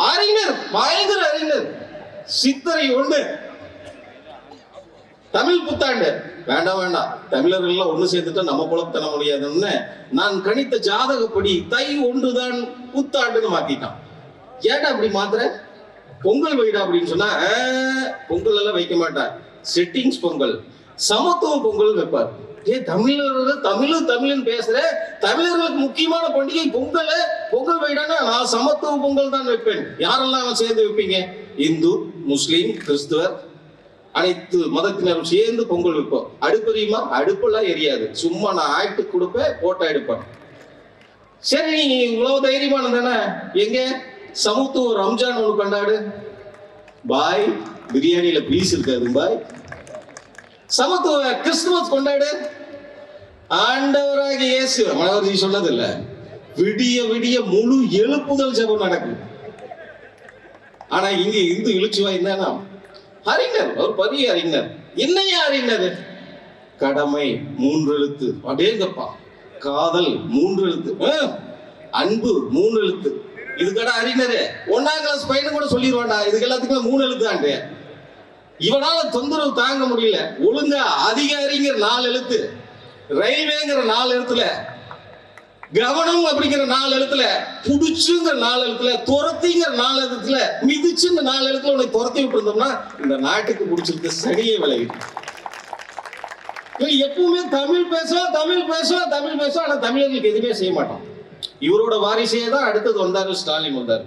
அறிஞர், பயங்கர அறிஞர், சித்தரை ஒண்ணு. தமிழ் புத்தாண்டு வேண்டாம் வேண்டாம், தமிழர்கள் ஒண்ணு சேர்த்துட்டா நம்ம குழப்ப தர முடியாதுன்னு நான் கணித்த ஜாதகப்படி தை ஒன்றுதான் புத்தாண்டுன்னு மாத்திட்டான். ஏன்டா அப்படி மாத்திர? பொங்கல் வைடா அப்படின்னு சொன்னா பொங்கல் எல்லாம் வைக்க மாட்டார். செட்டிங்ஸ் பொங்கல், சமத்துவ பொங்கல் வைப்பார். தமிழர்கள் தமிழ்னு பேசுற தமிழர்களுக்கு முக்கியமான பண்டிகை பொங்கல். பொங்கல் வைடானா நான் சமத்துவ பொங்கல் தான் வைப்பேன். யாரெல்லாம் சேர்ந்து வைப்பீங்க? இந்து, முஸ்லீம், கிறிஸ்துவர், அனைத்து மதத்தினரும் சேர்ந்து பொங்கல் வைப்போம். அடுப்பறியுமா? அடுப்பெல்லாம் எரியாது. சும்மா நான் ஆக்டு கொடுப்பேன், போட்டோ எடுப்பேன். சரி, நீ இவ்வளவு தைரியமான தானே, எங்க சமத்துவ ரம்ஜான் ஒன்று கொண்டாடு பாய். பிரியாணியில பீஸ் இருக்காது பாய். சமத்துவ கிறிஸ்துமஸ் கொண்டாடு. ஆண்டவராக இயேசு மனவர்ஜி சொன்னது இல்ல, விடிய விடிய முழு எழுப்புதல் ஜெபம் நடக்கும். ஆனா இங்க இந்து இழுச்சுவா என்னன்னா, அறிஞர், ஒரு பெரிய அறிஞர். என்னையா அறிஞர்? கடமை 3 எழுத்து. அடேங்கப்பா, காதல் 3 எழுத்து, அன்பு 3 எழுத்து. இதுக்கடா அறிஞர் 1ஆம் கிளாஸ் பையனு கூட சொல்லிடுவாண்டா, இதுக்கு எல்லாத்துக்குமே 3 எழுத்து ஆண்டு. இவனால தொந்தரவு தாங்க முடியல. ஒழுங்கா அதிகாரிங்கிற 4 எழுத்து, ரயில்வேங்கிற 4 எழுத்துல, கவனம் அப்படிங்கிற 4 எழுத்துல, புடிச்சுங்கிற 4 எழுத்துல, துரத்திங்கிற 4 எழுத்துல, மிதிச்சுங்கிற 4 எழுத்துல உனக்கு துரத்தி விட்டு இருந்தோம்னா இந்த நாட்டுக்கு பிடிச்சிருக்க சனியே விளையுது. எப்பவுமே தமிழ் பேசுவோம், ஆனா தமிழர்களுக்கு எதுவுமே செய்ய மாட்டோம். இவரோட வாரிசையே தான் அடுத்தது வந்தாரு, ஸ்டாலின் வந்தாரு.